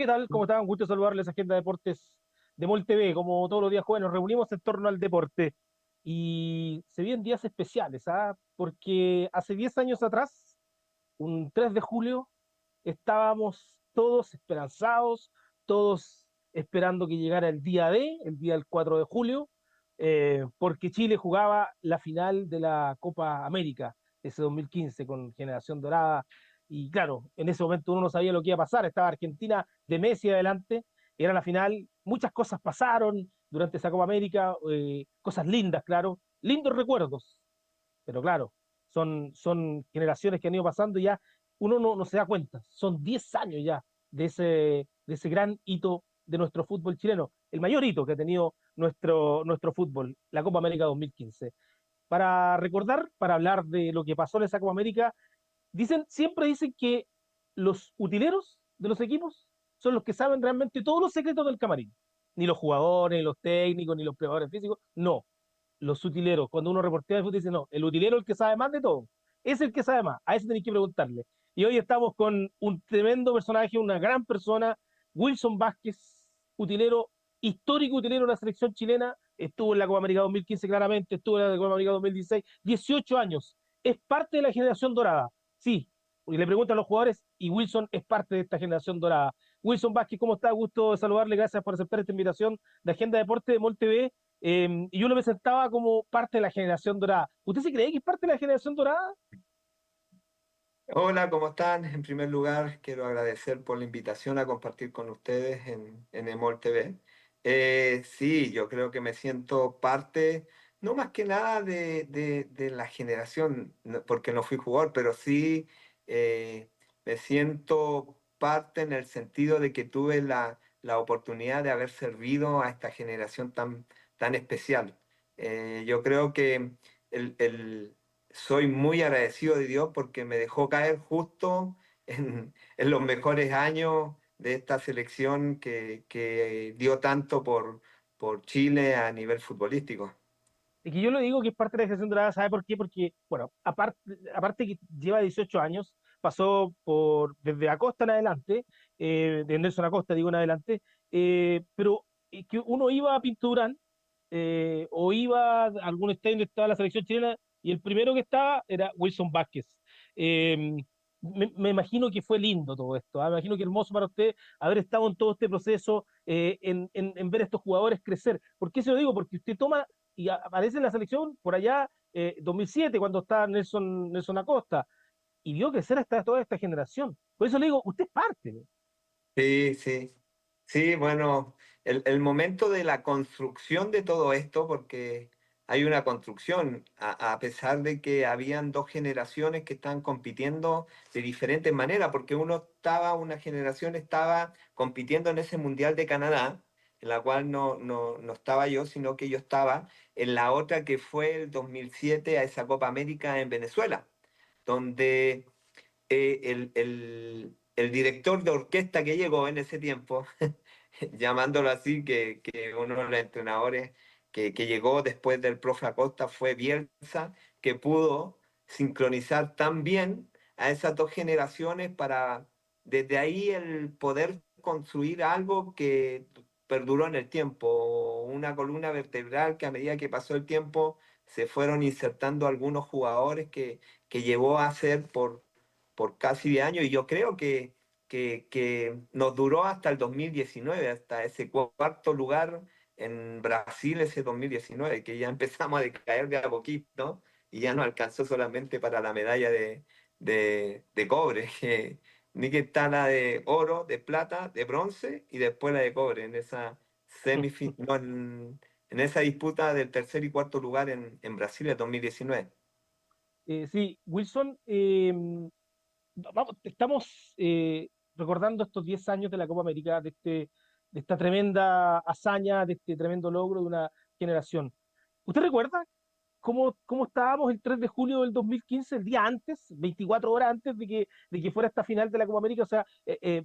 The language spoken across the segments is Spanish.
¿Qué tal? ¿Cómo están? Gusto saludarles, Agenda Deportes de MOL TV. Como todos los días jueves, nos reunimos en torno al deporte. Y se vienen días especiales, ¿ah? Porque hace 10 años atrás, un 3 de julio, estábamos todos esperanzados, todos esperando que llegara el día D, el día del 4 de julio, porque Chile jugaba la final de la Copa América ese 2015 con Generación Dorada. Y claro, en ese momento uno no sabía lo que iba a pasar, estaba Argentina de Messi adelante, era la final, muchas cosas pasaron durante esa Copa América, cosas lindas, claro, lindos recuerdos, pero claro, son generaciones que han ido pasando y ya uno no se da cuenta. Son 10 años ya de ese gran hito de nuestro fútbol chileno, el mayor hito que ha tenido nuestro fútbol, la Copa América 2015. Para recordar, para hablar de lo que pasó en esa Copa América, siempre dicen que los utileros de los equipos son los que saben realmente todos los secretos del camarín. Ni los jugadores, ni los técnicos, ni los preparadores físicos, no, los utileros. Cuando uno reportea de fútbol dice, no, el utilero es el que sabe más de todo. Es el que sabe más. A ese tenéis que preguntarle. Y hoy estamos con un tremendo personaje, una gran persona, Wilson Vázquez, utilero, histórico utilero de la selección chilena. Estuvo en la Copa América 2015 claramente, estuvo en la Copa América 2016, 18 años. Es parte de la generación dorada. Sí, porque le preguntan a los jugadores y Wilson es parte de esta generación dorada. Wilson Vázquez, ¿cómo está? Gusto de saludarle, gracias por aceptar esta invitación de Agenda Deporte de MOL TV. Y yo lo presentaba como parte de la generación dorada. ¿Usted se cree que es parte de la generación dorada? Hola, ¿cómo están? En primer lugar, quiero agradecer por la invitación a compartir con ustedes en EMOL TV. Sí, yo creo que me siento parte, no más que nada de la generación, porque no fui jugador, pero sí me siento parte en el sentido de que tuve la oportunidad de haber servido a esta generación tan especial. Yo creo que el soy muy agradecido de Dios porque me dejó caer justo en los mejores años de esta selección que dio tanto por Chile a nivel futbolístico. Y que yo le digo que es parte de la generación dorada, ¿sabe por qué? Porque, bueno, aparte que lleva 18 años, pasó desde Acosta en adelante, de Nelson Acosta, digo en adelante, pero que uno iba a Pinturán o iba a algún estadio donde estaba la selección chilena y el primero que estaba era Wilson Vázquez. Eh, me imagino que fue lindo todo esto, ¿ah? Me imagino que hermoso para usted haber estado en todo este proceso, en ver a estos jugadores crecer. ¿Por qué se lo digo? Porque usted toma y aparece en la selección por allá 2007, cuando está Nelson Acosta, y vio crecer hasta toda esta generación. Por eso le digo, usted es parte. Sí, sí. Sí, bueno, el momento de la construcción de todo esto, porque hay una construcción, a pesar de que habían dos generaciones que estaban compitiendo de diferentes maneras, porque una generación estaba compitiendo en ese Mundial de Canadá, en la cual no estaba yo, sino que yo estaba en la otra que fue el 2007 a esa Copa América en Venezuela, donde el director de orquesta que llegó en ese tiempo, llamándolo así, que uno de los entrenadores que llegó después del profe Acosta fue Bielsa, que pudo sincronizar tan bien a esas dos generaciones para desde ahí el poder construir algo que perduró en el tiempo, una columna vertebral que a medida que pasó el tiempo se fueron insertando algunos jugadores que llevó a ser por casi 10 años y yo creo que nos duró hasta el 2019, hasta ese cuarto lugar en Brasil, ese 2019, que ya empezamos a decaer de a poquito y ya no alcanzó solamente para la medalla de cobre, que ni que está la de oro, de plata, de bronce y después la de cobre en esa no, en esa disputa del tercer y cuarto lugar en Brasil en 2019. Sí, Wilson, estamos recordando estos 10 años de la Copa América, de esta tremenda hazaña, de este tremendo logro de una generación. ¿Usted recuerda cómo estábamos el 3 de julio del 2015, el día antes, 24 horas antes de que fuera esta final de la Copa América? O sea,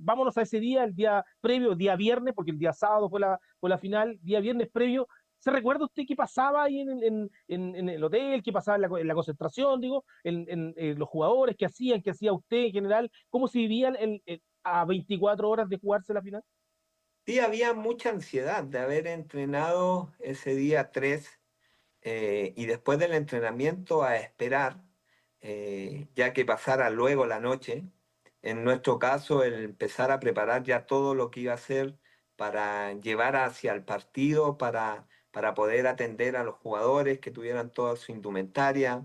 vámonos a ese día, el día previo, día viernes, porque el día sábado fue la final, día viernes previo. ¿Se recuerda usted qué pasaba ahí en el hotel, qué pasaba en la concentración, digo, los jugadores, qué hacía usted en general, cómo se vivía a 24 horas de jugarse la final. Sí, había mucha ansiedad de haber entrenado ese día 3 y después del entrenamiento a esperar, ya que pasara luego la noche. En nuestro caso, el empezar a preparar ya todo lo que iba a hacer para llevar hacia el partido, para poder atender a los jugadores que tuvieran toda su indumentaria,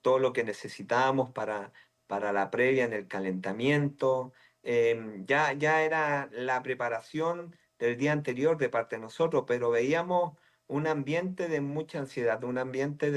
todo lo que necesitábamos para la previa en el calentamiento. Ya era la preparación del día anterior de parte de nosotros, pero veíamos un ambiente de mucha ansiedad, un ambiente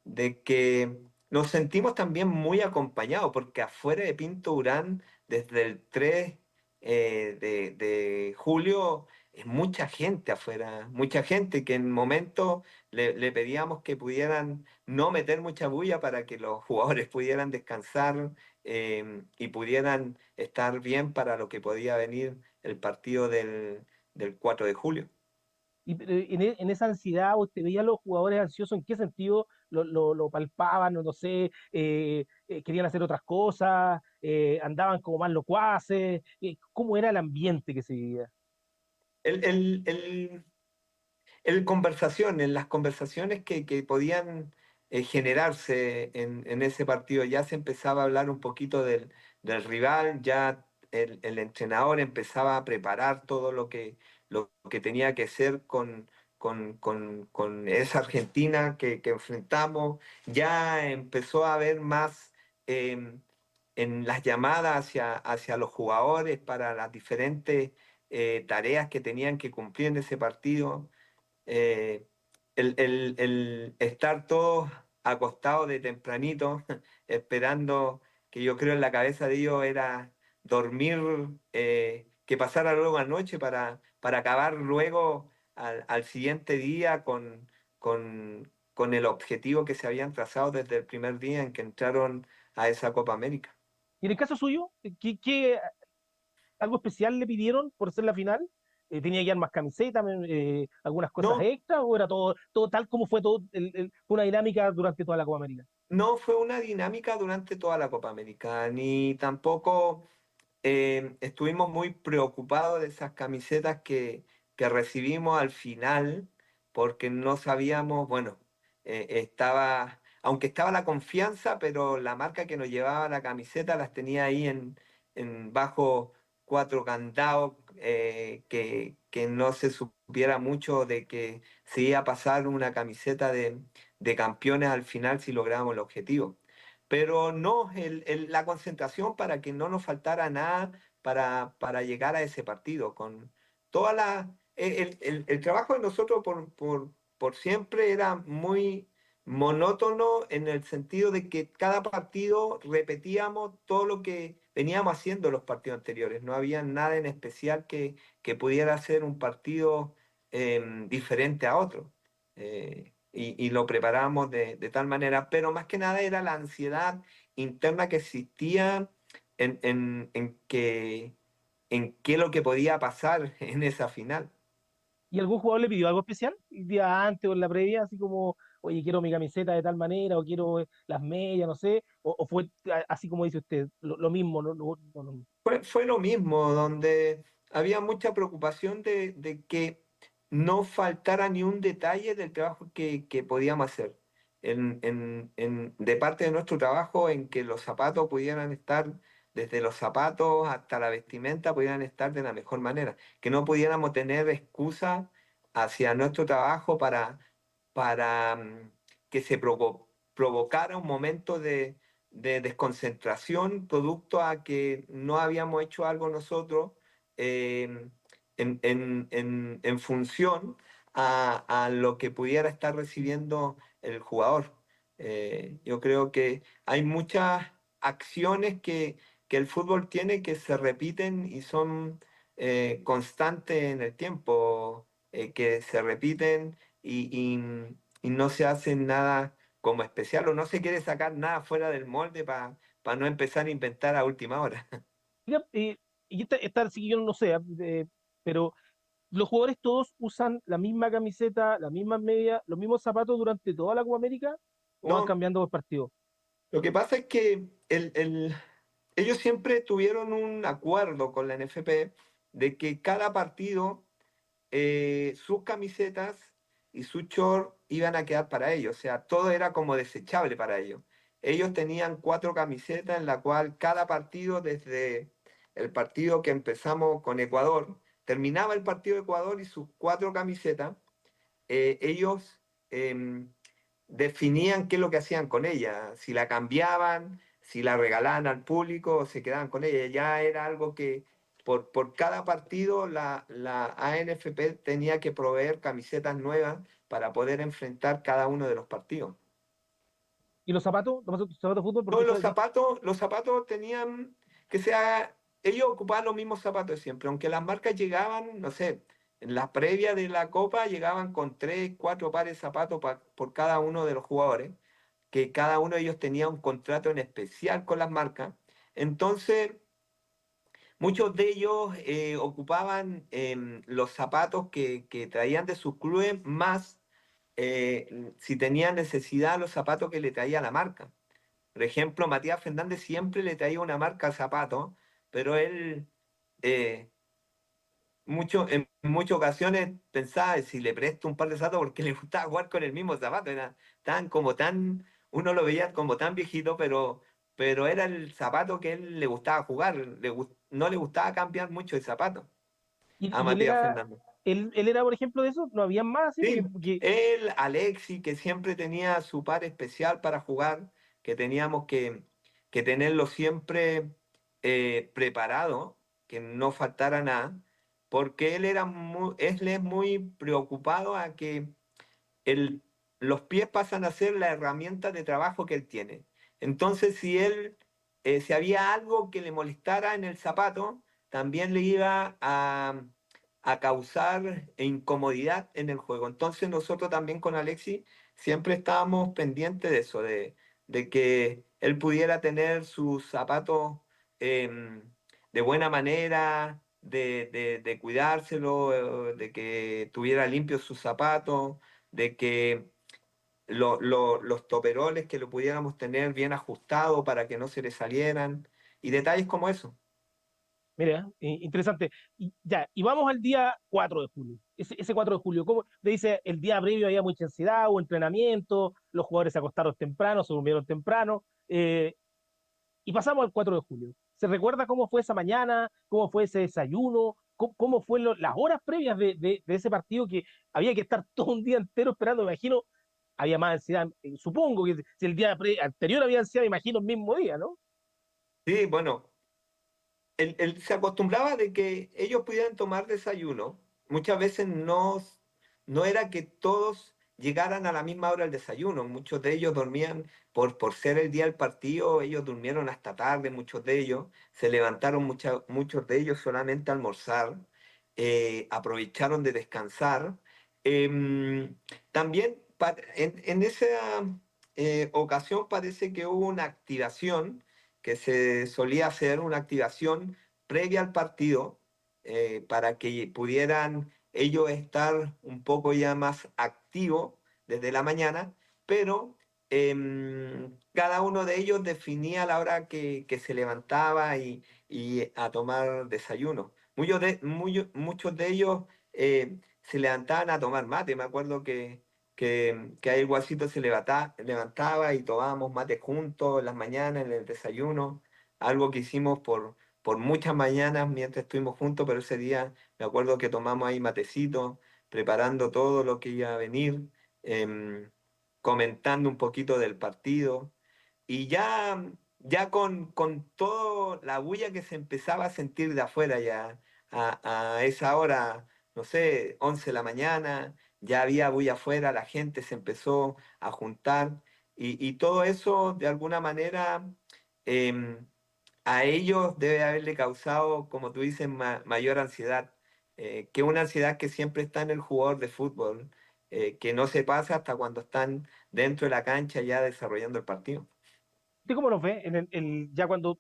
de que nos sentimos también muy acompañados, porque afuera de Pinto Urán, desde el 3 de julio, es mucha gente afuera, mucha gente que en momentos le pedíamos que pudieran no meter mucha bulla para que los jugadores pudieran descansar y pudieran estar bien para lo que podía venir el partido del 4 de julio. Y en esa ansiedad, ¿usted veía a los jugadores ansiosos? ¿En qué sentido lo palpaban? No sé, querían hacer otras cosas, andaban como más locuaces. ¿Cómo era el ambiente que se vivía? El, el, el, en las conversaciones que podían generarse en ese partido, ya se empezaba a hablar un poquito del rival, ya el entrenador empezaba a preparar todo lo que tenía que hacer con esa Argentina que enfrentamos, ya empezó a haber más en las llamadas hacia los jugadores para las diferentes tareas que tenían que cumplir en ese partido, eh, el estar todos acostados de tempranito, esperando, que yo creo en la cabeza de ellos era dormir, que pasara luego anoche para acabar luego al siguiente día con el objetivo que se habían trazado desde el primer día en que entraron a esa Copa América. Y en el caso suyo, algo especial le pidieron por ser la final? ¿Tenía que dar más camisetas, algunas cosas No, extras, o era todo tal como fue todo fue una dinámica durante toda la Copa América? no fue una dinámica durante toda la Copa América, ni tampoco estuvimos muy preocupados de esas camisetas que recibimos al final, porque no sabíamos, bueno, aunque estaba la confianza, pero la marca que nos llevaba la camiseta las tenía ahí en bajo 4 candados, que no se supiera mucho de que se iba a pasar una camiseta de campeones al final si lográbamos el objetivo. Pero no, la concentración para que no nos faltara nada para llegar a ese partido. Con toda el trabajo de nosotros por siempre era muy monótono en el sentido de que cada partido repetíamos todo lo que veníamos haciendo los partidos anteriores. No había nada en especial que pudiera ser un partido diferente a otro. Y lo preparamos de tal manera, pero más que nada era la ansiedad interna que existía en qué lo que podía pasar en esa final. ¿Y algún jugador le pidió algo especial el día antes o en la previa, así como, oye, quiero mi camiseta de tal manera, o quiero las medias, no sé? ¿O fue así como dice usted, lo mismo? No, no. Fue lo mismo, donde había mucha preocupación de que no faltara ni un detalle del trabajo que podíamos hacer. De parte de nuestro trabajo, en que los zapatos pudieran estar, desde los zapatos hasta la vestimenta, pudieran estar de la mejor manera. Que no pudiéramos tener excusa hacia nuestro trabajo para que se provocara un momento de desconcentración producto a que no habíamos hecho algo nosotros eh, en función a lo que pudiera estar recibiendo el jugador. Yo creo que hay muchas acciones que el fútbol tiene que se repiten y son constantes en el tiempo, que se repiten y no se hace nada como especial o no se quiere sacar nada fuera del molde para no empezar a inventar a última hora. Mira, y esta sí que yo no sé, pero los jugadores todos usan la misma camiseta, las mismas medias, los mismos zapatos durante toda la Copa América, o van No, cambiando por partido. lo que pasa es que ellos siempre tuvieron un acuerdo con la NFP de que cada partido sus camisetas y su short iban a quedar para ellos, o sea, todo era como desechable para ellos. Ellos tenían 4 camisetas en la cual cada partido, desde el partido que empezamos con Ecuador, terminaba el partido de Ecuador y sus 4 camisetas, ellos definían qué es lo que hacían con ella, si la cambiaban, si la regalaban al público o se quedaban con ella. Ya era algo que por cada partido la ANFP tenía que proveer camisetas nuevas para poder enfrentar cada uno de los partidos. ¿Y los zapatos? ¿Los zapatos de fútbol? Porque Todos eso, los zapatos tenían que sea, ellos ocupaban los mismos zapatos de siempre, aunque las marcas llegaban, no sé, en la previa de la Copa llegaban con 3, 4 pares de zapatos por cada uno de los jugadores, que cada uno de ellos tenía un contrato en especial con las marcas. Entonces, muchos de ellos ocupaban los zapatos que traían de sus clubes, más si tenían necesidad, los zapatos que le traía la marca. Por ejemplo, Matías Fernández siempre le traía una marca de zapatos, pero él eh, en muchas ocasiones pensaba si le presto un par de zapatos porque le gustaba jugar con el mismo zapato. Era uno lo veía como tan viejito, pero era el zapato que él le gustaba jugar. No le gustaba cambiar mucho de zapato a y él Matías era, Fernández. él era, por ejemplo, de eso, no había más, ¿sí? Sí, él, Alexi, que siempre tenía su par especial para jugar, que teníamos que tenerlo siempre preparado, que no faltara nada, porque él es muy preocupado a que el, los pies pasan a ser la herramienta de trabajo que él tiene. Entonces, si había algo que le molestara en el zapato, también le iba a causar incomodidad en el juego. Entonces, nosotros también con Alexis siempre estábamos pendientes de eso, de que él pudiera tener sus zapatos em, de buena manera, de cuidárselo, de que tuviera limpios sus zapatos, de que los toperoles que lo pudiéramos tener bien ajustado para que no se le salieran, y detalles como eso. Mira, interesante. Y, ya, y vamos al día 4 de julio. Ese 4 de julio, ¿cómo? Le dice, el día previo había mucha ansiedad, hubo entrenamiento, los jugadores se acostaron temprano, se durmieron temprano, y pasamos al 4 de julio. ¿Se recuerda cómo fue esa mañana? ¿Cómo fue ese desayuno? ¿Cómo fue las horas previas de ese partido que había que estar todo un día entero esperando? Me imagino, había más ansiedad. Supongo que si el día anterior había ansiedad, me imagino el mismo día, ¿no? Sí, bueno, él se acostumbraba de que ellos pudieran tomar desayuno. Muchas veces no era que todos llegaran a la misma hora al desayuno. Muchos de ellos dormían, por ser el día del partido, ellos durmieron hasta tarde, muchos de ellos. Se levantaron muchos de ellos solamente a almorzar. Aprovecharon de descansar. También en esa ocasión parece que hubo una activación que se solía hacer, una activación previa al partido, para que pudieran ellos estar un poco ya más activos desde la mañana, pero cada uno de ellos definía la hora que se levantaba y a tomar desayuno. Muchos de ellos se levantaban a tomar mate. Me acuerdo que ahí el Guasito se levantaba y tomábamos mate juntos en las mañanas, en el desayuno, algo que hicimos por muchas mañanas mientras estuvimos juntos, pero ese día me acuerdo que tomamos ahí matecito, preparando todo lo que iba a venir, em, comentando un poquito del partido, y ya con toda la bulla que se empezaba a sentir de afuera ya a esa hora, no sé, 11 de la mañana, ya había bulla afuera, la gente se empezó a juntar, y todo eso de alguna manera em, a ellos debe haberle causado, como tú dices, mayor ansiedad, que una ansiedad que siempre está en el jugador de fútbol, que no se pasa hasta cuando están dentro de la cancha ya desarrollando el partido. ¿Usted cómo nos ve? Ya cuando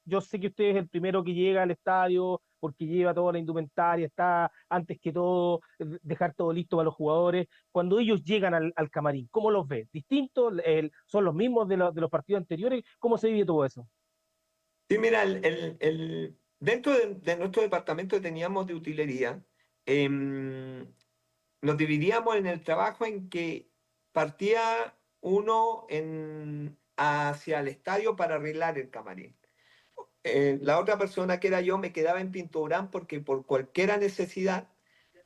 yo sé que usted es el primero que llega al estadio porque lleva toda la indumentaria, está antes que todo, dejar todo listo para los jugadores. Cuando ellos llegan al camarín, ¿cómo los ve? ¿Distintos? ¿Son los mismos de los partidos anteriores? ¿Cómo se vive todo eso? Sí, mira, dentro de nuestro departamento teníamos de utilería. em, Nos dividíamos en el trabajo en que partía uno hacia el estadio para arreglar el camarín. La otra persona que era yo me quedaba en Pinturán porque por cualquier necesidad,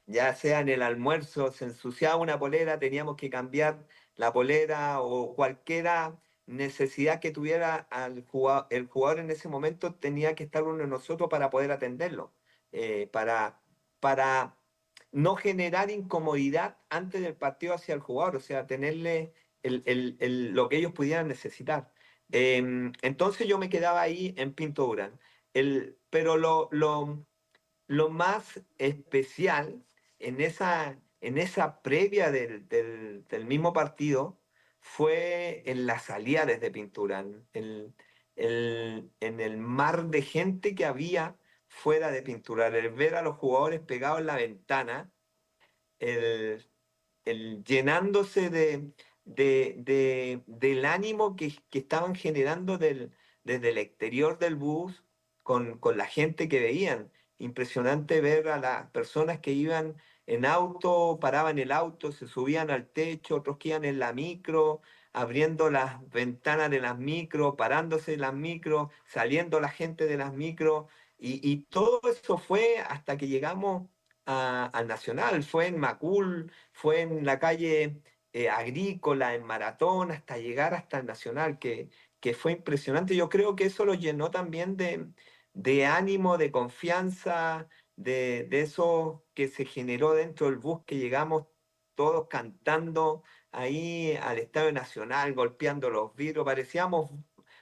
ya sea en el almuerzo, se ensuciaba una polera, teníamos que cambiar la polera o cualquiera necesidad que tuviera el jugador en ese momento, tenía que estar uno de nosotros para poder atenderlo, para no generar incomodidad antes del partido hacia el jugador, o sea, tenerle lo que ellos pudieran necesitar. Entonces yo me quedaba ahí en Pinto Durán. Pero lo más especial en esa previa del mismo partido fue en la salida desde Pinturán, en el mar de gente que había fuera de Pinturán, el ver a los jugadores pegados en la ventana, el, el llenándose del ánimo que estaban generando desde el exterior del bus con la gente que veían. Impresionante ver a las personas que iban en auto, paraban el auto, se subían al techo, otros que iban en la micro, abriendo las ventanas de las micro, parándose las micro, saliendo la gente de las micro. Y todo eso fue hasta que llegamos al Nacional, fue en Macul, fue en la calle Agrícola, en Maratón, hasta llegar hasta el Nacional, que fue impresionante. Yo creo que eso lo llenó también de ánimo, de confianza, de eso que se generó dentro del bus, que llegamos todos cantando ahí al Estadio Nacional, golpeando los vidrios, parecíamos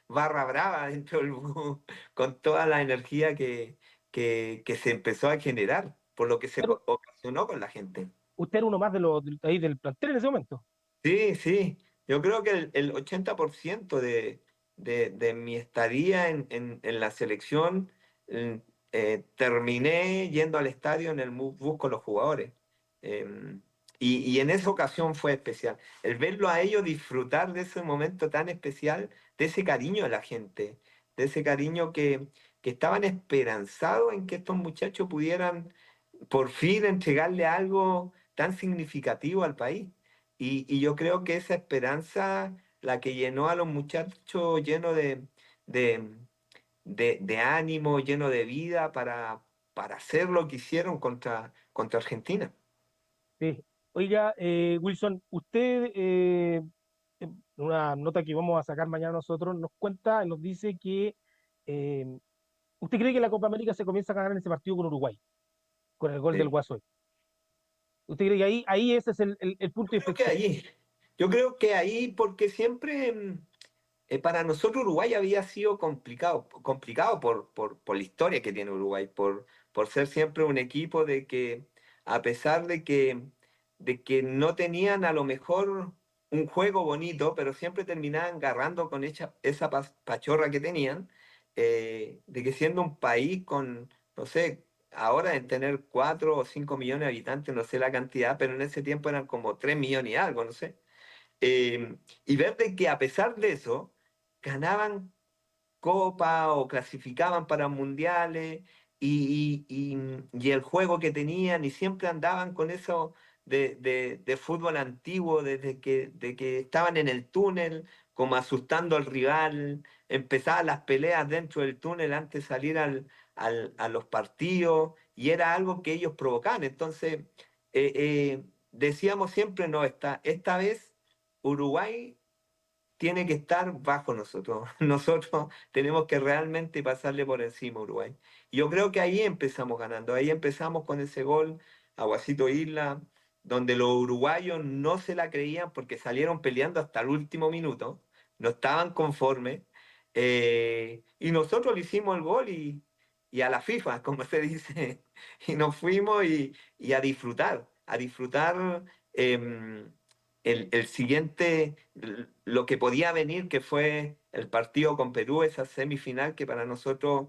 barra brava dentro del bus, con toda la energía que se empezó a generar, por lo que se Pero ocasionó con la gente. usted era uno más de los ahí del plantel en ese momento. Sí, sí, yo creo que el 80% de mi estadía en la selección, mm, terminé yendo al estadio en el bus con los jugadores. Em, y en esa ocasión fue especial. El verlo a ellos disfrutar de ese momento tan especial, de ese cariño de la gente, de ese cariño que estaban esperanzados en que estos muchachos pudieran por fin entregarle algo tan significativo al país. Y yo creo que esa esperanza la que llenó a los muchachos lleno de, de ánimo, lleno de vida para hacer lo que hicieron contra Argentina. Sí. Oiga, Wilson, usted, en una nota que vamos a sacar mañana nosotros, nos cuenta, nos dice que eh, usted cree que la Copa América se comienza a ganar en ese partido con Uruguay, con el gol del Sí. Guaso. ¿Usted cree que ahí ese es el punto Yo de creo que inflexión? ahí, yo creo que ahí, porque siempre para nosotros Uruguay había sido complicado, complicado por la historia que tiene Uruguay, por ser siempre un equipo de que, a pesar de que no tenían a lo mejor un juego bonito, pero siempre terminaban agarrando con esa pachorra que tenían, de que siendo un país con, no sé, ahora en tener 4 o 5 millones de habitantes, no sé la cantidad, pero en ese tiempo eran como 3 millones y algo, no sé. Y ver de que a pesar de eso, ganaban copa o clasificaban para mundiales y el juego que tenían y siempre andaban con eso de fútbol antiguo, de que estaban en el túnel, como asustando al rival, empezaban las peleas dentro del túnel antes de salir a los partidos y era algo que ellos provocaban. Entonces, decíamos siempre, no, esta vez Uruguay tiene que estar bajo nosotros. Nosotros tenemos que realmente pasarle por encima a Uruguay. Y yo creo que ahí empezamos ganando. Ahí empezamos con ese gol a Guasito Isla, donde los uruguayos no se la creían porque salieron peleando hasta el último minuto. No estaban conformes. Y nosotros le hicimos el gol y a la FIFA, como se dice. Y nos fuimos y a disfrutar. A disfrutar. El siguiente, lo que podía venir, que fue el partido con Perú, esa semifinal que para nosotros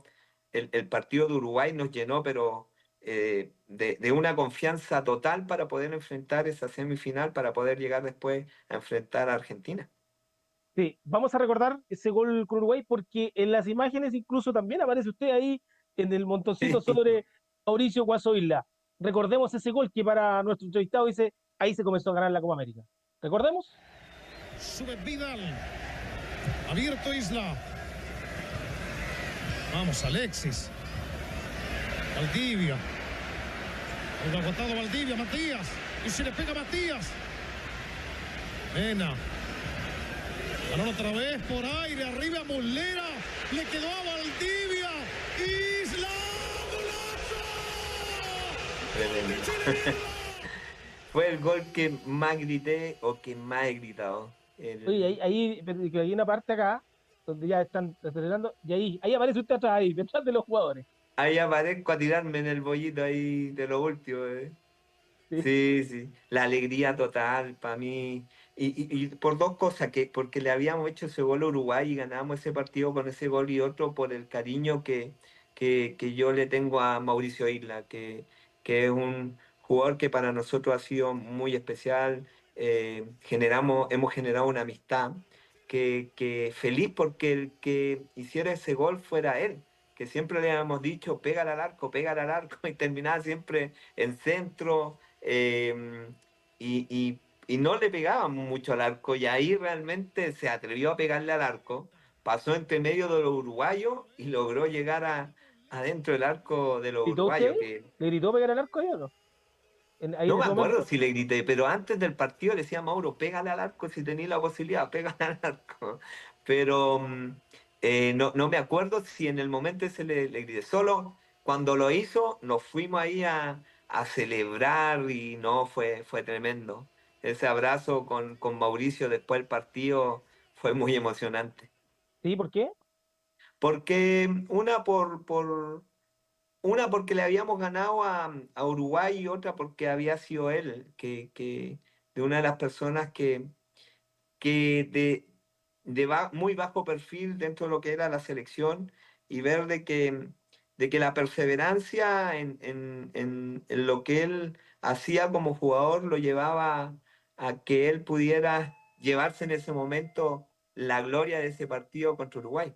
el partido de Uruguay nos llenó, pero de una confianza total para poder enfrentar esa semifinal, para poder llegar después a enfrentar a Argentina. Sí, vamos a recordar ese gol con Uruguay porque en las imágenes incluso también aparece usted ahí en el montoncito sobre Mauricio Guaso Isla. Recordemos ese gol que para nuestro entrevistado dice, ahí se comenzó a ganar la Copa América. ¿Recordemos? Sube Vidal. Abierto Isla. Vamos, Alexis. Valdivia. El agotado Valdivia, Matías. Y se le pega a Matías. Mena. Balón otra vez por aire. Arriba Muslera. Le quedó a Valdivia. Isla. ¡Golazo! Fue el gol que más grité o que más he gritado. Oye, que hay una parte acá donde ya están acelerando y ahí aparece usted atrás, ahí, detrás de los jugadores. Ahí aparezco a tirarme en el bollito ahí de lo último. Sí. Sí, sí, la alegría total para mí. Y por dos cosas, porque le habíamos hecho ese gol a Uruguay y ganamos ese partido con ese gol y otro por el cariño que yo le tengo a Mauricio Isla, que es un jugador que para nosotros ha sido muy especial. Hemos generado una amistad que feliz porque el que hiciera ese gol fuera él, que siempre le habíamos dicho, pégale al arco, y terminaba siempre en centro y no le pegaban mucho al arco, y ahí realmente se atrevió a pegarle al arco, pasó entre medio de los uruguayos y logró llegar adentro del arco de los ¿Gritó usted? uruguayos, que ¿Le gritó pegar el arco ahí o no? Ahí no en me ese acuerdo momento. si le grité, pero antes del partido le decía a Mauro, pégale al arco si tenía la posibilidad, pégale al arco. Pero no me acuerdo si en el momento ese le grité. Solo cuando lo hizo, nos fuimos ahí a celebrar y no, fue tremendo. Ese abrazo con Mauricio después del partido fue muy emocionante. ¿Sí? ¿Por qué? Porque una porque le habíamos ganado a Uruguay y otra porque había sido él, de una de las personas que muy bajo perfil dentro de lo que era la selección, y ver de que la perseverancia en lo que él hacía como jugador lo llevaba a que él pudiera llevarse en ese momento la gloria de ese partido contra Uruguay.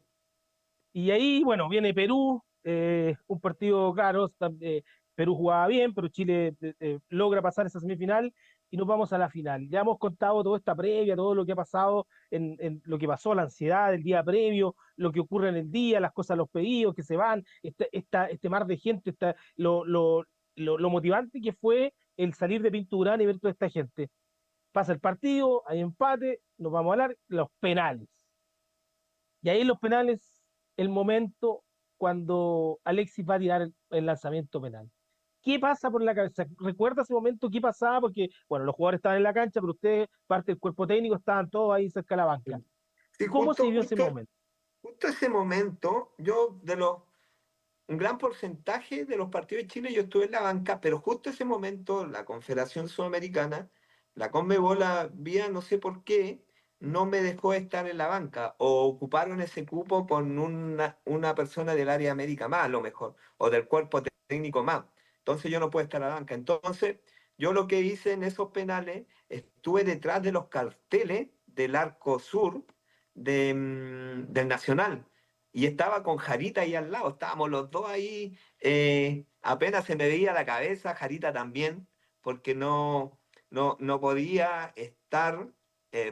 Y ahí, bueno, viene Perú, un partido, claro, Perú jugaba bien, pero Chile logra pasar esa semifinal y nos vamos a la final. Ya hemos contado toda esta previa, todo lo que ha pasado, en lo que pasó, la ansiedad del día previo, lo que ocurre en el día, las cosas, los pedidos que se van, este mar de gente, lo motivante que fue el salir de Pinturán y ver toda esta gente. Pasa el partido, hay empate, nos vamos a hablar, los penales. Y ahí en los penales, el momento cuando Alexis va a tirar el lanzamiento penal. ¿Qué pasa por la cabeza? ¿Recuerda ese momento? ¿Qué pasaba? Porque, bueno, los jugadores estaban en la cancha, pero usted, parte del cuerpo técnico, estaban todos ahí cerca de la banca. Sí, ¿Cómo se vivió ese momento? justo ese momento, un gran porcentaje de los partidos de Chile yo estuve en la banca, pero justo ese momento la Confederación Sudamericana, la Conmebol, vía no sé por qué, no me dejó estar en la banca, o ocuparon ese cupo con una persona del área médica más, a lo mejor, o del cuerpo técnico más. Entonces yo no puedo estar en la banca. Entonces yo lo que hice en esos penales, estuve detrás de los carteles del arco sur del Nacional, y estaba con Jarita ahí al lado, estábamos los dos ahí, apenas se me veía la cabeza, Jarita también, porque no podía estar,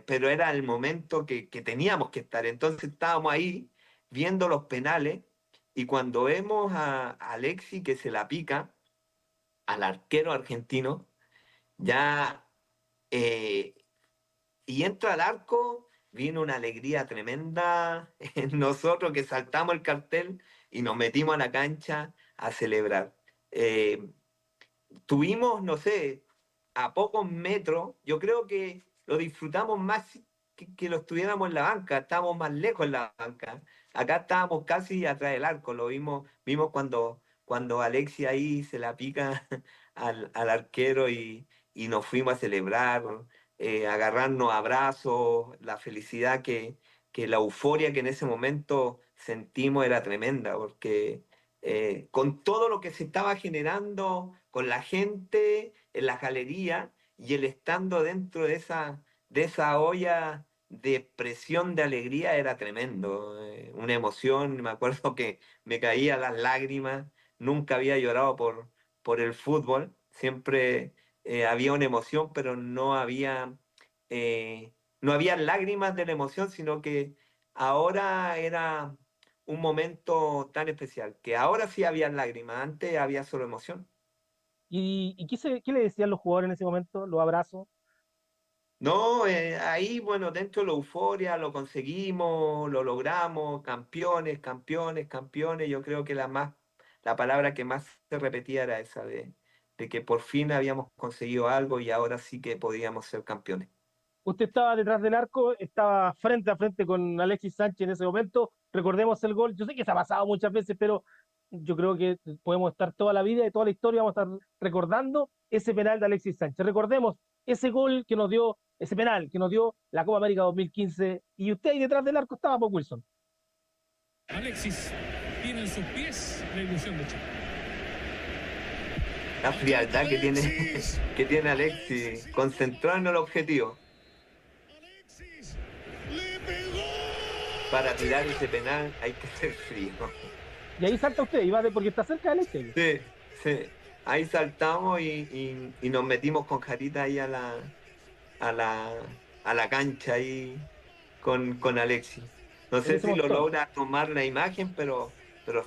pero era el momento que teníamos que estar. Entonces estábamos ahí viendo los penales, y cuando vemos a Alexi que se la pica al arquero argentino, ya eh, y entra al arco, vino una alegría tremenda en nosotros, que saltamos el cartel y nos metimos a la cancha a celebrar. Eh, Tuvimos, no sé, a pocos metros, yo creo que lo disfrutamos más que lo estuviéramos en la banca, estábamos más lejos en la banca. Acá estábamos casi atrás del arco, vimos cuando Alexia ahí se la pica al arquero, y nos fuimos a celebrar, agarrarnos a abrazos, la felicidad que la euforia que en ese momento sentimos era tremenda, porque con todo lo que se estaba generando, con la gente en la galería y el estando dentro de esa olla de expresión de alegría era tremendo, una emoción, me acuerdo que me caían las lágrimas, nunca había llorado por el fútbol, siempre había una emoción, pero no había lágrimas de la emoción, sino que ahora era un momento tan especial, que ahora sí había lágrimas, antes había solo emoción. ¿Y qué le decían los jugadores en ese momento? ¿Los abrazos? No, ahí, bueno, dentro de la euforia lo conseguimos, lo logramos, campeones, campeones, campeones. Yo creo que la palabra que más se repetía era esa de que por fin habíamos conseguido algo y ahora sí que podíamos ser campeones. Usted estaba detrás del arco, estaba frente a frente con Alexis Sánchez en ese momento. Recordemos el gol. Yo sé que se ha pasado muchas veces, pero yo creo que podemos estar toda la vida y toda la historia, vamos a estar recordando ese penal de Alexis Sánchez. Recordemos ese gol que nos dio, ese penal que nos dio la Copa América 2015. Y usted ahí detrás del arco estaba, Paul Wilson. Alexis tiene en sus pies la ilusión de Chile. La frialdad Alexis. que tiene Alexis, concentrado en el objetivo Alexis le pegó. para tirar ese penal hay que ser frío. Y ahí salta usted, porque está cerca de Alexis. Sí, sí. Ahí saltamos y nos metimos con Jarita ahí a la, a la cancha ahí con Alexis. No En sé ese si lo montón. logra tomar la imagen, pero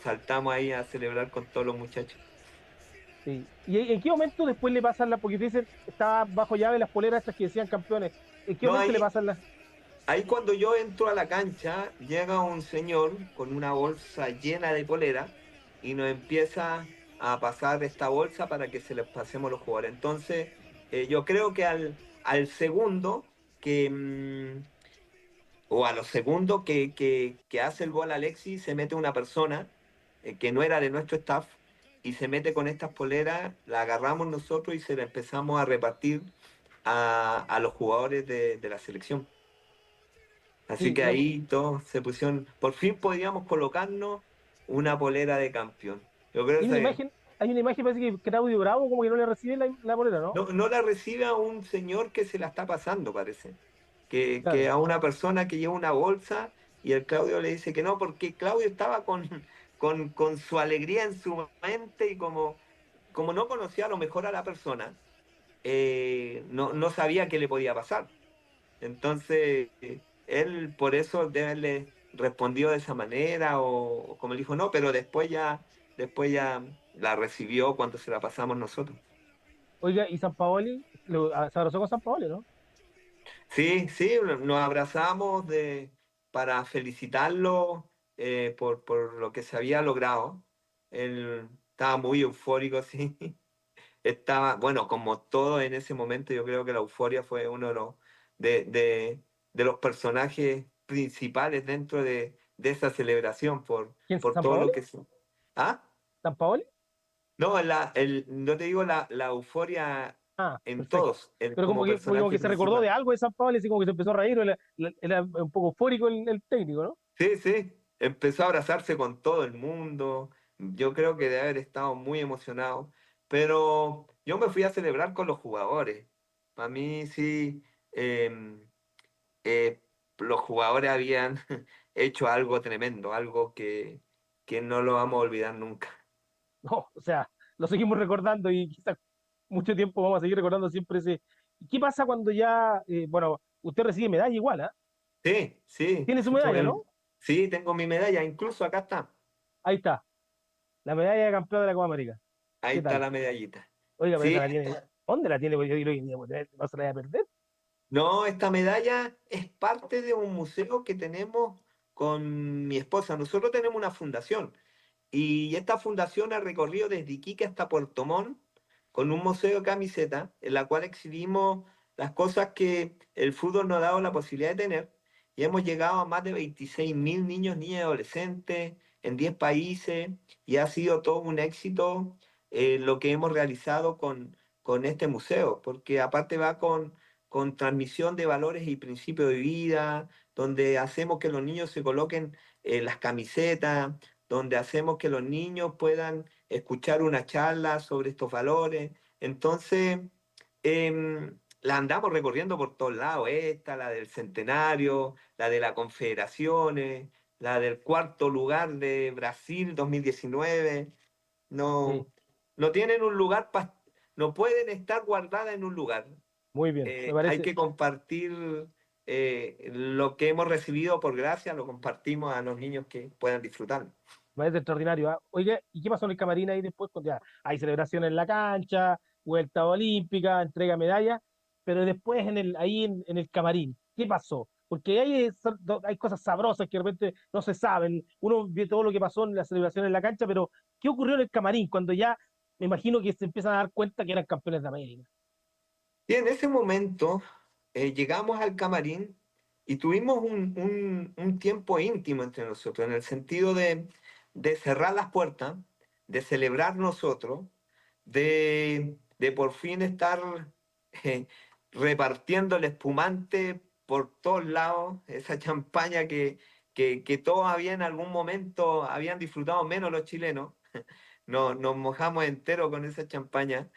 saltamos ahí a celebrar con todos los muchachos. Sí. ¿Y en qué momento después le pasan la, porque te dicen, estaba bajo llave las poleras estas que decían campeones? ¿En qué No, momento le pasan las? ahí cuando yo entro a la cancha, llega un señor con una bolsa llena de polera y nos empieza a pasar esta bolsa para que se les pasemos los jugadores. Entonces, yo creo que al segundo que, o a los segundos que hace el gol Alexis, se mete una persona que no era de nuestro staff y se mete con estas poleras, la agarramos nosotros y se la empezamos a repartir a los jugadores de la selección. Así Sí, que ahí todos se pusieron, por fin podíamos colocarnos una polera de campeón. Yo creo hay una que imagen, hay una imagen, parece que Claudio Bravo como que no le recibe la polera, ¿no? no la recibe a un señor que se la está pasando, parece. Que Claro. a una persona que lleva una bolsa y el Claudio le dice que no, porque Claudio estaba con su alegría en su mente y como no conocía a lo mejor a la persona, no sabía qué le podía pasar. Entonces, él por eso debe haberle respondido de esa manera o como le dijo, no, pero después ya la recibió cuando se la pasamos nosotros. Oiga, ¿y San Paoli? Se abrazó con San Paoli, ¿no? Sí, sí, nos abrazamos para felicitarlo por lo que se había logrado. Él estaba muy eufórico, sí. Estaba, bueno, como todo en ese momento, yo creo que la euforia fue uno de, de, de los personajes principales dentro de esa celebración ¿Quién? por ¿San todo lo Paoli? que... ¿Ah? ¿San Paoli? No, no te digo la euforia Ah, en perfecto. todos, Pero como como personaje que se recordó de principal. algo de San Paoli, así como que se empezó a reír, era un poco eufórico el técnico, ¿no? Sí, sí, empezó a abrazarse con todo el mundo. Yo creo que debe haber estado muy emocionado, pero yo me fui a celebrar con los jugadores. Para mí sí, eh, los jugadores habían hecho algo tremendo, algo que no lo vamos a olvidar nunca. No, o sea, lo seguimos recordando y quizás mucho tiempo vamos a seguir recordando siempre ese. ¿Y qué pasa cuando ya, bueno, usted recibe medalla igual, ¿ah? Sí, sí, Tiene su medalla, ¿no? sí, tengo mi medalla, incluso acá está, Ahí está, la medalla de campeón de la Copa América. ahí ¿Qué está tal? la medallita. Oiga, pero esa Sí, la tiene. ¿Dónde la tiene? Porque yo creo que no se la voy a perder. no, esta medalla es parte de un museo que tenemos con mi esposa. Nosotros tenemos una fundación y esta fundación ha recorrido desde Iquique hasta Puerto Montt con un museo de camiseta en la cual exhibimos las cosas que el fútbol nos ha dado la posibilidad de tener y hemos llegado a más de 26.000 niños, niñas y adolescentes en 10 países y ha sido todo un éxito lo que hemos realizado con este museo, porque aparte va con transmisión de valores y principios de vida, donde hacemos que los niños se coloquen las camisetas, donde hacemos que los niños puedan escuchar una charla sobre estos valores. Entonces, la andamos recorriendo por todos lados, esta, la del centenario, la de las confederaciones, la del cuarto lugar de Brasil 2019. Sí, No, no tienen un lugar, no pueden estar guardadas en un lugar. muy bien, me Hay parece, que compartir lo que hemos recibido por gracia, lo compartimos a los niños que puedan disfrutar. me parece extraordinario. ¿Ah? Oiga, ¿y qué pasó en el camarín ahí después? Ya, hay celebración en la cancha, vuelta olímpica, entrega medalla, pero después en el camarín, ¿qué pasó? Porque hay cosas sabrosas que de repente no se saben. Uno vio todo lo que pasó en la celebración en la cancha, pero ¿qué ocurrió en el camarín cuando ya me imagino que se empiezan a dar cuenta que eran campeones de América? Y en ese momento llegamos al camarín y tuvimos un tiempo íntimo entre nosotros, en el sentido de cerrar las puertas, de celebrar nosotros, de por fin estar eh, repartiendo el espumante por todos lados, esa champaña que todos habían en algún momento habían disfrutado menos los chilenos. Nos mojamos entero con esa champaña.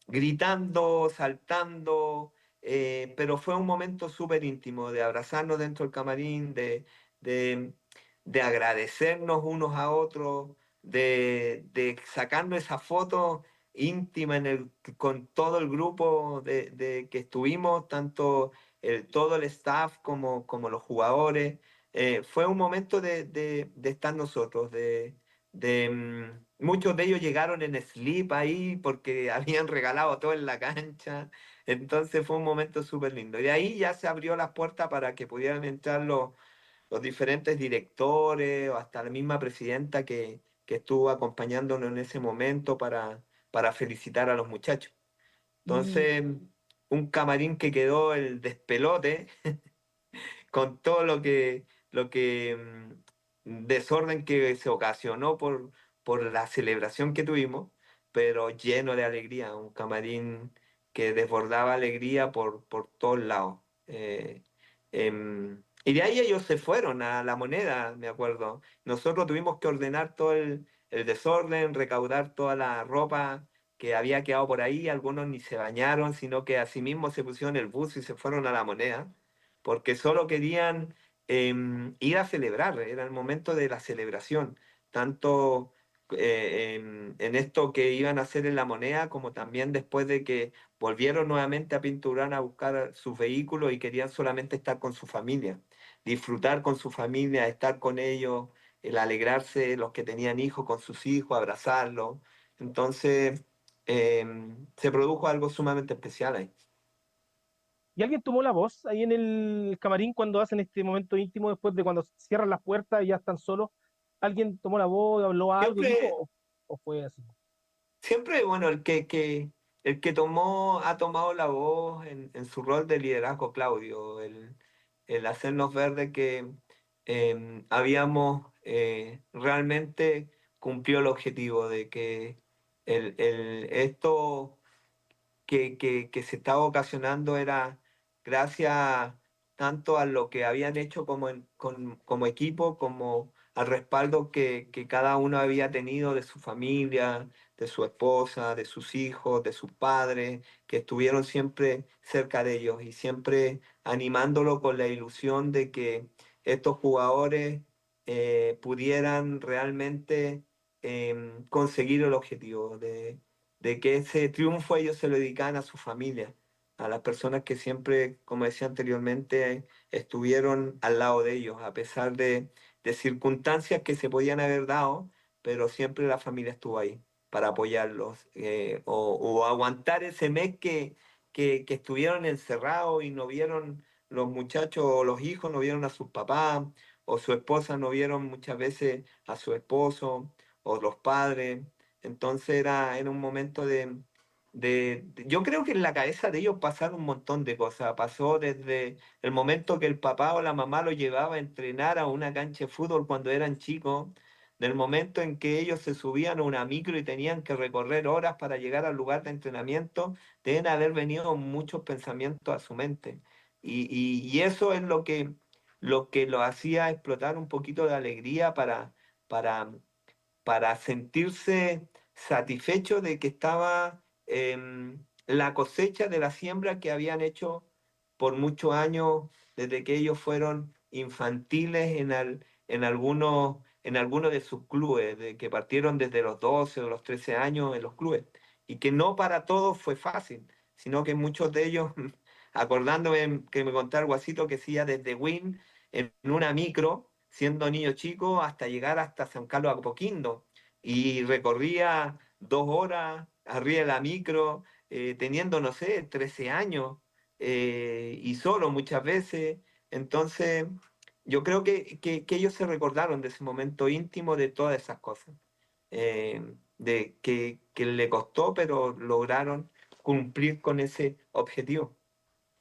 Gritando, saltando, pero fue un momento súper íntimo de abrazarnos dentro del camarín, de, de agradecernos unos a otros, de sacarnos esa foto íntima con todo el grupo de que estuvimos, tanto todo el staff como los jugadores. Fue un momento de estar nosotros, muchos de ellos llegaron en slip ahí porque habían regalado todo en la cancha. Entonces fue un momento súper lindo. Y de ahí ya se abrió las puertas para que pudieran entrar los diferentes directores o hasta la misma presidenta que estuvo acompañándonos en ese momento para felicitar a los muchachos. Y, Entonces, un camarín que quedó el despelote con todo lo que desorden que se ocasionó por la celebración que tuvimos, pero lleno de alegría, un camarín que desbordaba alegría por todos lados. Y de ahí ellos se fueron a La Moneda, me acuerdo. Nosotros tuvimos que ordenar todo el desorden, recaudar toda la ropa que había quedado por ahí. Algunos ni se bañaron, sino que asimismo se pusieron el bus y se fueron a La Moneda porque solo querían ir a celebrar, era el momento de la celebración, tanto en esto que iban a hacer en La Moneda, como también después de que volvieron nuevamente a Pinturán a buscar sus vehículos y querían solamente estar con su familia, disfrutar con su familia, estar con ellos, el alegrarse, los que tenían hijos con sus hijos, abrazarlos. Entonces, se produjo algo sumamente especial ahí. ¿Y alguien tomó la voz ahí en el camarín cuando hacen este momento íntimo después de cuando cierran las puertas y ya están solos? ¿Alguien tomó la voz, habló algo, dijo, Siempre, o fue así? Siempre, bueno, el que ha tomado la voz en su rol de liderazgo, Claudio, el hacernos ver de que habíamos realmente cumplido el objetivo de que esto que se estaba ocasionando era gracias tanto a lo que habían hecho como equipo, como al respaldo que cada uno había tenido de su familia, de su esposa, de sus hijos, de sus padres, que estuvieron siempre cerca de ellos y siempre animándolo con la ilusión de que estos jugadores pudieran realmente conseguir el objetivo de que ese triunfo ellos se lo dedicaban a su familia, a las personas que siempre, como decía anteriormente, estuvieron al lado de ellos, a pesar de circunstancias que se podían haber dado, pero siempre la familia estuvo ahí para apoyarlos o aguantar ese mes que estuvieron encerrados y no vieron los muchachos o los hijos, no vieron a sus papás o su esposa no vieron muchas veces a su esposo o los padres. Entonces era un momento yo creo que en la cabeza de ellos pasaron un montón de cosas. Pasó desde el momento que el papá o la mamá lo llevaba a entrenar a una cancha de fútbol cuando eran chicos, del momento en que ellos se subían a una micro y tenían que recorrer horas para llegar al lugar de entrenamiento, deben haber venido muchos pensamientos a su mente. Y eso es lo que lo hacía explotar un poquito de alegría para para sentirse satisfecho de que estaba la cosecha de la siembra que habían hecho por muchos años, desde que ellos fueron infantiles en algunos de sus clubes, de que partieron desde los 12 o los 13 años en los clubes, y que no para todos fue fácil, sino que muchos de ellos, acordándome que me contaba el Guasito que hacía desde Win en una micro, siendo niño chico, hasta llegar hasta San Carlos Apoquindo, y recorría 2 horas arriba de la micro, teniendo, no sé, 13 años, y solo muchas veces. Entonces, yo creo que ellos se recordaron de ese momento íntimo, de todas esas cosas, de que le costó, pero lograron cumplir con ese objetivo.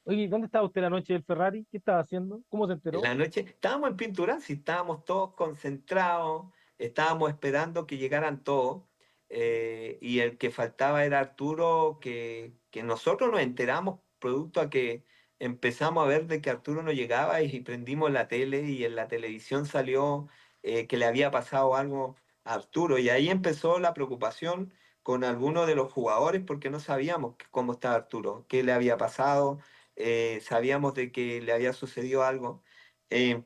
Oye, ¿dónde estaba usted la noche del Ferrari? ¿Qué estaba haciendo? ¿Cómo se En enteró? la noche estábamos en pintura, sí, estábamos todos concentrados, estábamos esperando que llegaran todos, y el que faltaba era Arturo, que nosotros nos enteramos producto a que empezamos a ver de que Arturo no llegaba y prendimos la tele y en la televisión salió, que le había pasado algo a Arturo, y ahí empezó la preocupación con algunos de los jugadores porque no sabíamos cómo estaba Arturo, qué le había pasado. Sabíamos de que le había sucedido algo,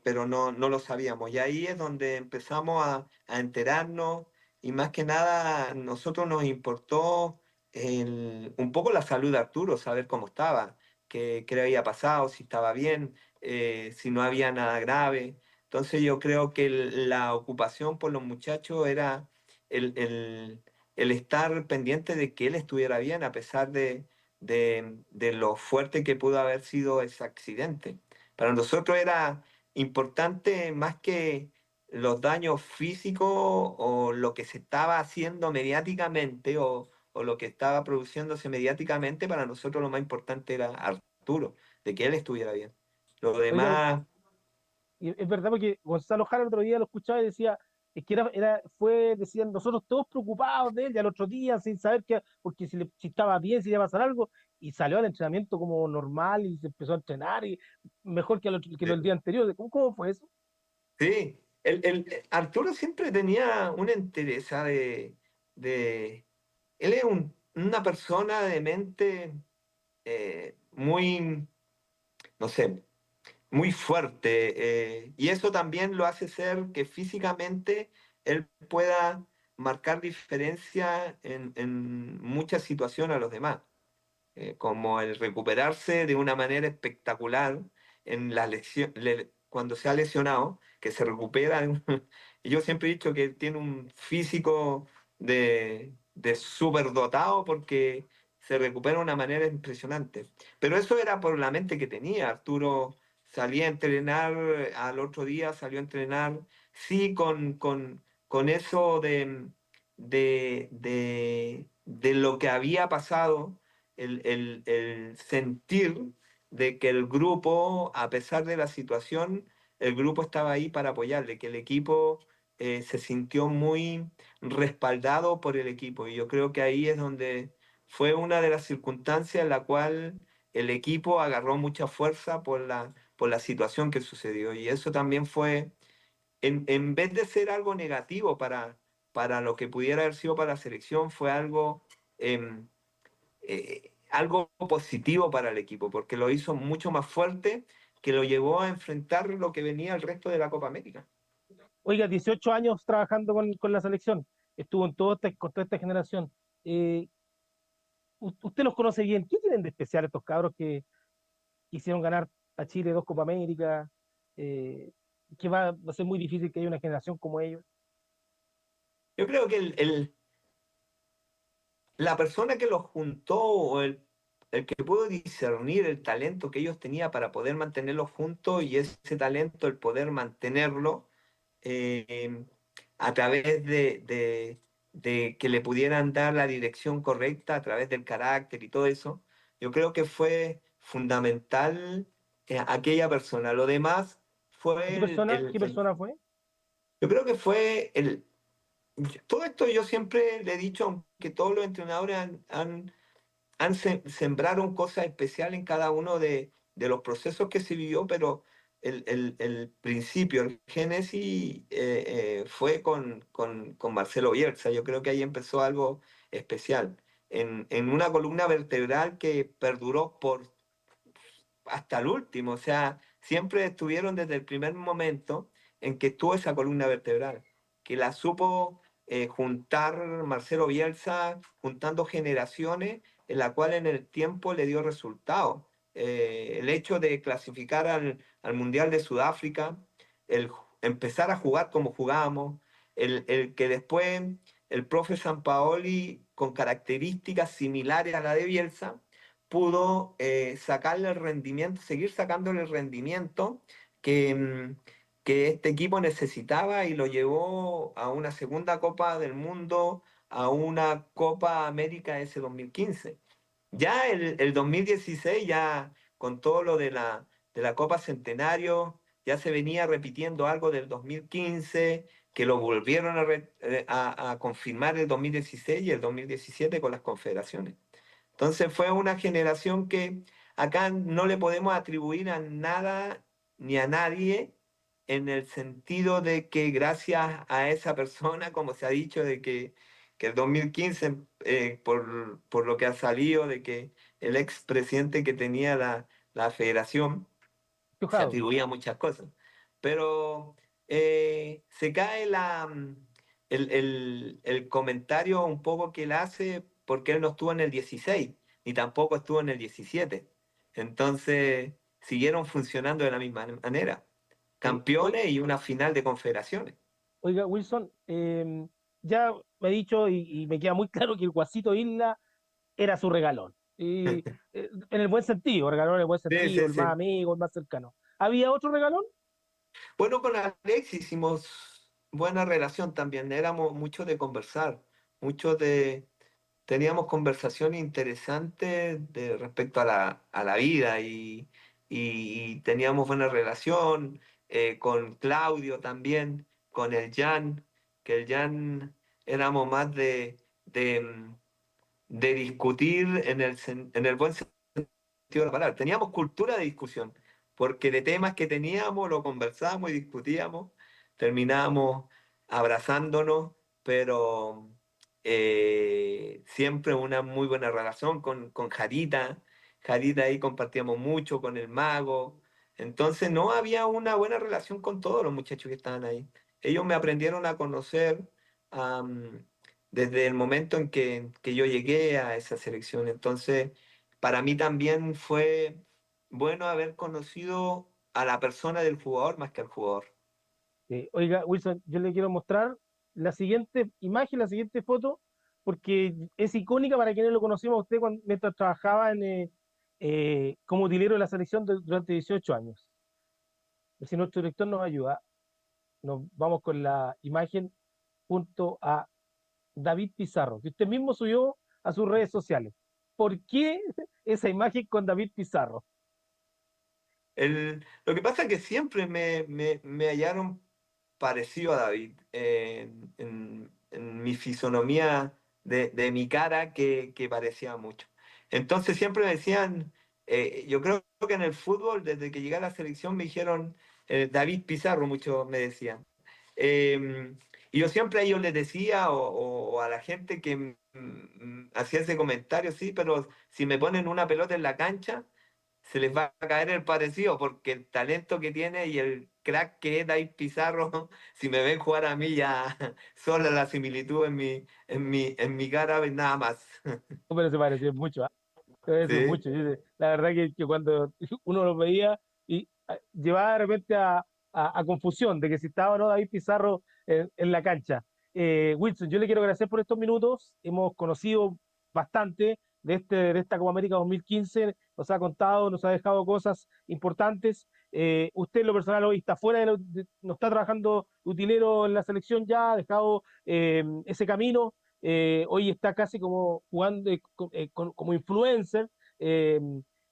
pero no lo sabíamos. Y ahí es donde empezamos a enterarnos, y más que nada nosotros nos importó un poco la salud de Arturo, saber cómo estaba, qué le había pasado, si estaba bien, si no había nada grave. Entonces yo creo que la ocupación por los muchachos era el, el- el estar pendiente de que él estuviera bien, a pesar de lo fuerte que pudo haber sido ese accidente. Para nosotros era importante más que los daños físicos o lo que se estaba haciendo mediáticamente, o lo que estaba produciéndose mediáticamente. Para nosotros lo más importante era Arturo, de que él estuviera bien. Lo Oiga, demás, y es verdad porque Gonzalo Jara el otro día lo escuchaba y decía, es que decían nosotros todos preocupados de él, y al otro día sin saber qué, porque si estaba bien, si iba a pasar algo, y salió al entrenamiento como normal y se empezó a entrenar y mejor que eh, el día anterior. ¿Cómo fue eso? sí, Arturo siempre tenía una entereza de él es una persona de mente, muy, no sé, muy fuerte, y eso también lo hace ser que físicamente él pueda marcar diferencia en muchas situaciones a los demás, como el recuperarse de una manera espectacular en la lesión, cuando se ha lesionado, que se recupera. Y yo siempre he dicho que tiene un físico de súper dotado, porque se recupera de una manera impresionante. Pero eso era por la mente que tenía. Arturo salía a entrenar, al otro día salió a entrenar, sí, con eso de lo que había pasado, el sentir de que el grupo, a pesar de la situación, el grupo estaba ahí para apoyarle, que el equipo, se sintió muy respaldado por el equipo. Y yo creo que ahí es donde fue una de las circunstancias en la cual el equipo agarró mucha fuerza por la situación que sucedió. Y eso también fue, en vez de ser algo negativo para lo que pudiera haber sido para la selección, fue em, algo positivo para el equipo, porque lo hizo mucho más fuerte, que lo llevó a enfrentar lo que venía el resto de la Copa América. Oiga, 18 años trabajando con la selección, estuvo con toda esta generación. Eh, Usted los conoce bien. ¿Qué tienen de especial estos cabros que hicieron ganar a Chile 2 Copa América? Eh, que va a ser muy difícil que haya una generación como ellos. Yo creo que la persona que los juntó, o el que pudo discernir el talento que ellos tenían para poder mantenerlos juntos, y ese talento, el poder mantenerlo, eh, a través de que le pudieran dar la dirección correcta, a través del carácter y todo eso, yo creo que fue fundamental, aquella persona. Lo demás ¿Y fue qué persona fue? yo creo que fue todo esto. Yo siempre le he dicho que todos los entrenadores sembraron cosas especiales en cada uno de los procesos que se vivió, pero el principio, el génesis, fue con Marcelo Bielsa. Yo creo que ahí empezó algo especial. en una columna vertebral que perduró hasta el último. O sea, siempre estuvieron desde el primer momento en que estuvo esa columna vertebral, que la supo juntar Marcelo Bielsa, juntando generaciones, en la cual en el tiempo le dio resultados. El hecho de clasificar al Mundial de Sudáfrica, empezar a jugar como jugábamos, el que después el profe Sampaoli, con características similares a la de Bielsa, pudo sacarle el rendimiento, seguir sacándole el rendimiento que, que este equipo necesitaba, y lo llevó a una segunda Copa del Mundo, a una Copa América ese 2015. Ya el 2016, ya con todo lo de la Copa Centenario, ya se venía repitiendo algo del 2015, que lo volvieron a confirmar el 2016 y el 2017 con las confederaciones. Entonces fue una generación que acá no le podemos atribuir a nada ni a nadie, en el sentido de que gracias a esa persona, como se ha dicho, que el 2015, por lo que ha salido, de que el expresidente que tenía la federación se Enojado. atribuía a muchas cosas. Pero se cae el comentario un poco que él hace, porque él no estuvo en el 16, ni tampoco estuvo en el 17. Entonces, siguieron funcionando de la misma manera. Sí. Campeones y una final de confederaciones. Oiga, Wilson, ya me ha dicho y me queda muy claro que el Guasito Isla era su regalón. Y en el buen sentido, regalón en el buen Sí, sentido, sí, el más sí. amigo, el más cercano. ¿Había otro regalón? Bueno, con Alex hicimos buena relación también. Éramos mucho de conversar, mucho de teníamos conversaciones interesantes respecto a la vida, y teníamos buena relación con Claudio también, con el Jan, que el Jan éramos más de discutir en el buen sentido de la palabra. Teníamos cultura de discusión, porque de temas que teníamos lo conversábamos y discutíamos, terminábamos abrazándonos, pero siempre una muy buena relación con Jarita. Jarita ahí compartíamos mucho con el mago. Entonces no había una buena relación con todos los muchachos que estaban ahí. Ellos me aprendieron a conocer am, desde el momento en que yo llegué a esa selección. Entonces, para mí también fue bueno haber conocido a la persona del jugador más que al jugador. Oiga, Wilson, yo le quiero mostrar la siguiente imagen, la siguiente foto, porque es icónica para quienes lo conocimos a usted mientras trabajaba como utilero de la selección durante 18 años. Si nuestro director nos ayuda, nos vamos con la imagen junto a David Pizarro, que usted mismo subió a sus redes sociales. ¿Por qué esa imagen con David Pizarro? Lo que pasa es que siempre me hallaron parecido a David en mi fisonomía de mi cara, que parecía mucho. Entonces siempre me decían, yo creo que en el fútbol, desde que llegué a la selección, me dijeron David Pizarro, muchos me decían. Eh, y yo siempre a ellos les decía, o a la gente que hacía ese comentario, sí, pero si me ponen una pelota en la cancha, se les va a caer el parecido, porque el talento que tiene y el crack que es David Pizarro, si me ven jugar a mí, ya sola la similitud en mi cara, nada más. Pero se parecía mucho, ¿ah? Se parecía Sí, mucho. La verdad que cuando uno lo veía y llevaba de repente a confusión de que si estaba o no David Pizarro en la cancha. Wilson, yo le quiero agradecer por estos minutos. Hemos conocido bastante de esta Copa América 2015. Nos ha contado, nos ha dejado cosas importantes. Usted en lo personal hoy está fuera no está trabajando utilero en la selección ya, ha dejado ese camino. Hoy está casi como jugando como influencer, eh,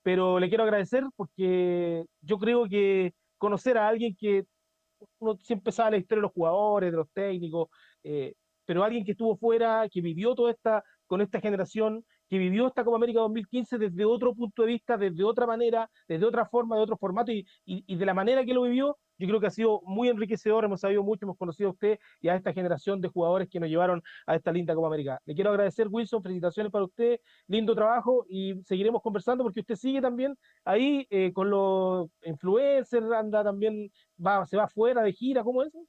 pero le quiero agradecer porque yo creo que conocer a alguien que uno siempre sabe la historia de los jugadores, de los técnicos, eh, pero alguien que estuvo fuera, que vivió toda con esta generación, que vivió esta Copa América 2015 desde otro punto de vista, desde otra manera, desde otra forma, de otro formato y de la manera que lo vivió, yo creo que ha sido muy enriquecedor, hemos sabido mucho, hemos conocido a usted y a esta generación de jugadores que nos llevaron a esta linda Copa América. Le quiero agradecer, Wilson, felicitaciones para usted, lindo trabajo y seguiremos conversando porque usted sigue también ahí con los influencers, anda también, se va fuera de gira, ¿cómo es eso?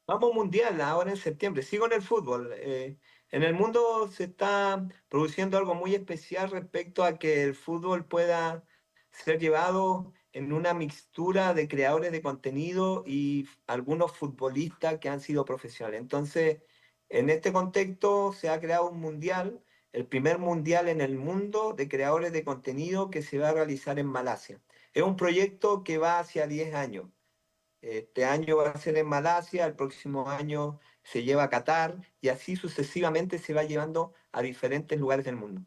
Vamos mundial ahora en septiembre. Sigo en el fútbol. En el mundo se está produciendo algo muy especial respecto a que el fútbol pueda ser llevado en una mixtura de creadores de contenido y algunos futbolistas que han sido profesionales. Entonces, en este contexto se ha creado un mundial, el primer mundial en el mundo de creadores de contenido que se va a realizar en Malasia. Es un proyecto que va hacia 10 años. Este año va a ser en Malasia, el próximo año se lleva a Qatar y así sucesivamente se va llevando a diferentes lugares del mundo.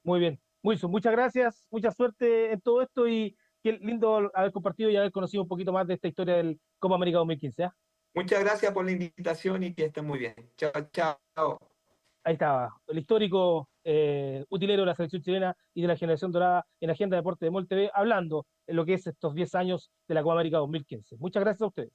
Muy bien. Wilson, muchas gracias, mucha suerte en todo esto y qué lindo haber compartido y haber conocido un poquito más de esta historia del Copa América 2015. ¿Ah? Muchas gracias por la invitación y que estén muy bien. Chao, chao. Ahí estaba, el histórico utilero de la selección chilena y de la generación dorada en Agenda Deporte de MOL TV, hablando en lo que es estos 10 años de la Copa América 2015. Muchas gracias a ustedes.